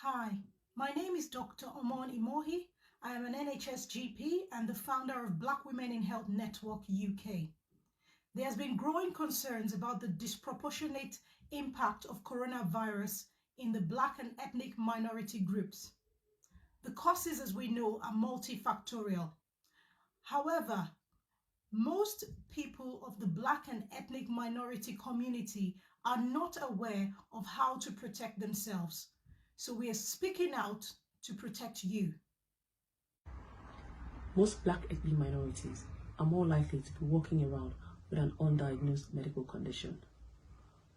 Hi, my name is Dr. Omon Imohi. I am an NHS GP and the founder of Black Women in Health Network UK. There has been growing concerns about the disproportionate impact of coronavirus in the Black and ethnic minority groups. The causes, as we know, are multifactorial. However, most people of the Black and ethnic minority community are not aware of how to protect themselves. So we are speaking out to protect you. Most Black ethnic minorities are more likely to be walking around with an undiagnosed medical condition.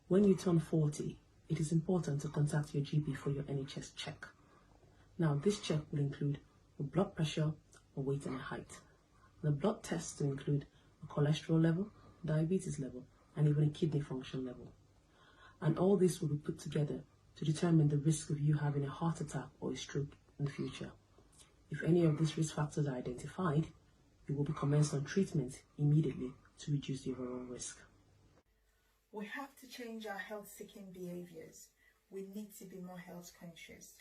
When you turn 40, it is important to contact your GP for your NHS check. Now, this check will include your blood pressure, or weight and height. The blood tests will include a cholesterol level, diabetes level, and even a kidney function level. And all this will be put together to determine the risk of you having a heart attack or a stroke in the future. If any of these risk factors are identified, you will be commenced on treatment immediately to reduce the overall risk. We have to change our health-seeking behaviors. We need to be more health conscious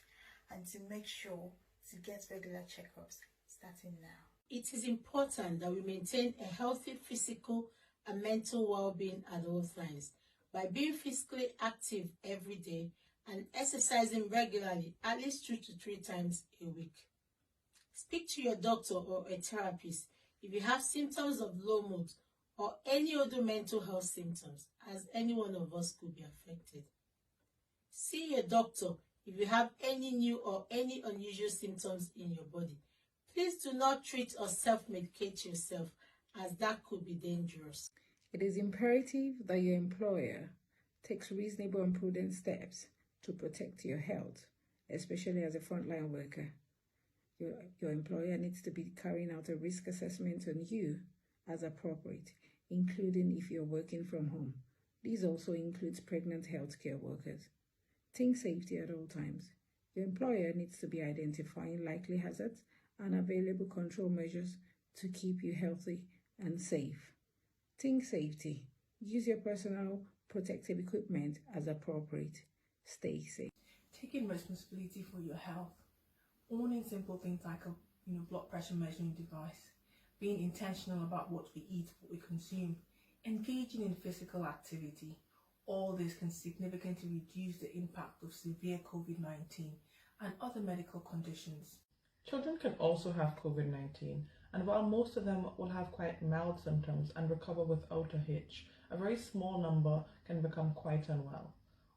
and to make sure to get regular checkups starting now. It is important that we maintain a healthy physical and mental well-being at all times by being physically active every day and exercising regularly at least 2 to 3 times a week. Speak to your doctor or a therapist if you have symptoms of low mood or any other mental health symptoms, as any one of us could be affected. See your doctor if you have any new or any unusual symptoms in your body. Please do not treat or self-medicate yourself, as that could be dangerous. It is imperative that your employer takes reasonable and prudent steps to protect your health, especially as a frontline worker. Your employer needs to be carrying out a risk assessment on you as appropriate, including if you're working from home. This also includes pregnant healthcare workers. Think safety at all times. Your employer needs to be identifying likely hazards and available control measures to keep you healthy and safe. Think safety. Use your personal protective equipment as appropriate. Stay safe. Taking responsibility for your health. Owning simple things like a blood pressure measuring device. Being intentional about what we eat, what we consume. Engaging in physical activity. All this can significantly reduce the impact of severe COVID-19 and other medical conditions. Children can also have COVID-19, and while most of them will have quite mild symptoms and recover without a hitch, a very small number can become quite unwell.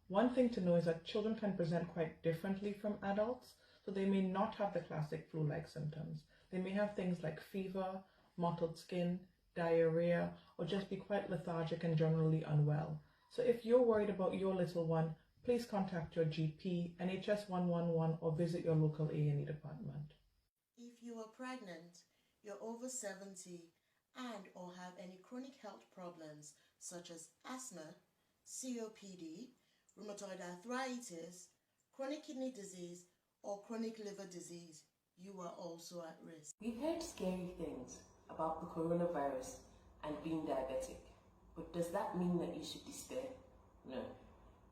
One thing to know is that children can present quite differently from adults, so they may not have the classic flu-like symptoms. They may have things like fever, mottled skin, diarrhea, or just be quite lethargic and generally unwell. So if you're worried about your little one, please contact your GP, NHS 111, or visit your local A&E department. If you are pregnant, you're over 70, and or have any chronic health problems such as asthma, COPD, rheumatoid arthritis, chronic kidney disease, or chronic liver disease, you are also at risk. We've heard scary things about the coronavirus and being diabetic, but does that mean that you should despair? No.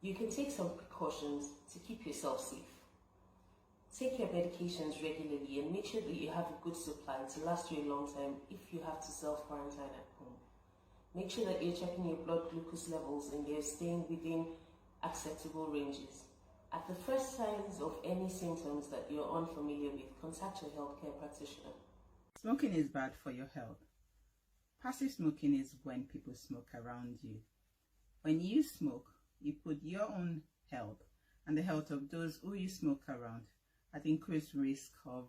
You can take some precautions to keep yourself safe. Take your medications regularly and make sure that you have a good supply to last you a long time if you have to self-quarantine at home. Make sure that you're checking your blood glucose levels and you're staying within acceptable ranges. At the first signs of any symptoms that you're unfamiliar with, contact your healthcare practitioner. Smoking is bad for your health. Passive smoking is when people smoke around you. When you smoke, you put your own health and the health of those who you smoke around at increased risk of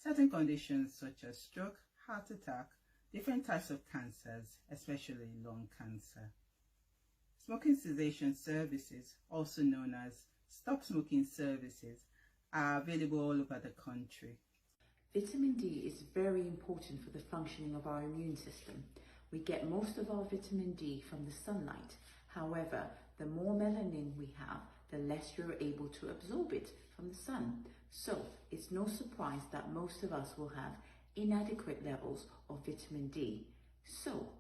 certain conditions such as stroke, heart attack, different types of cancers, especially lung cancer. Smoking cessation services, also known as stop smoking services, are available all over the country. Vitamin D is very important for the functioning of our immune system. We get most of our vitamin D from the sunlight. However, the more melanin we have, the less you're able to absorb it from the sun. So it's no surprise that most of us will have inadequate levels of vitamin D. So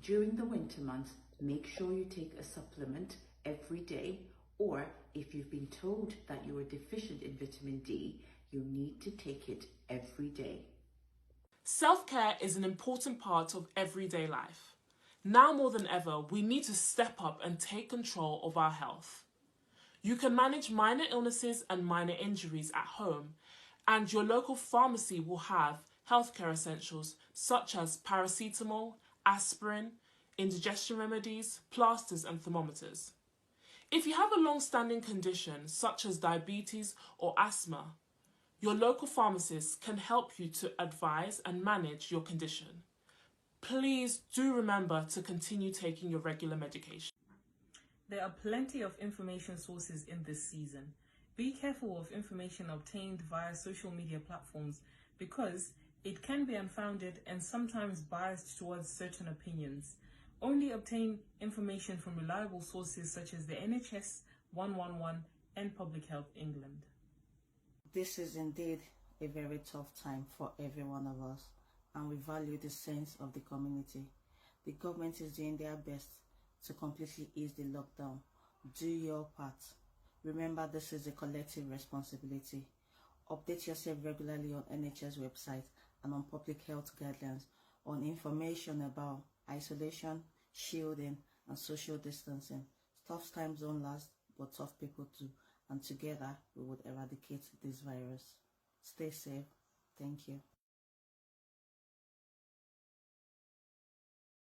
during the winter months, make sure you take a supplement every day Or if you've been told that you are deficient in vitamin D, you need to take it every day. Self-care is an important part of everyday life. Now more than ever, we need to step up and take control of our health. You can manage minor illnesses and minor injuries at home, and your local pharmacy will have healthcare essentials such as paracetamol, aspirin, indigestion remedies, plasters and thermometers. If you have a long-standing condition such as diabetes or asthma, your local pharmacist can help you to advise and manage your condition. Please do remember to continue taking your regular medication. There are plenty of information sources in this season. Be careful of information obtained via social media platforms because it can be unfounded and sometimes biased towards certain opinions. Only obtain information from reliable sources such as the NHS 111 and Public Health England. This is indeed a very tough time for every one of us, and we value the sense of the community. The government is doing their best to completely ease the lockdown. Do your part. Remember, this is a collective responsibility. Update yourself regularly on NHS website and on public health guidelines on information about isolation, shielding, and social distancing. Tough times don't last, but tough people do. And together, we would eradicate this virus. Stay safe. Thank you.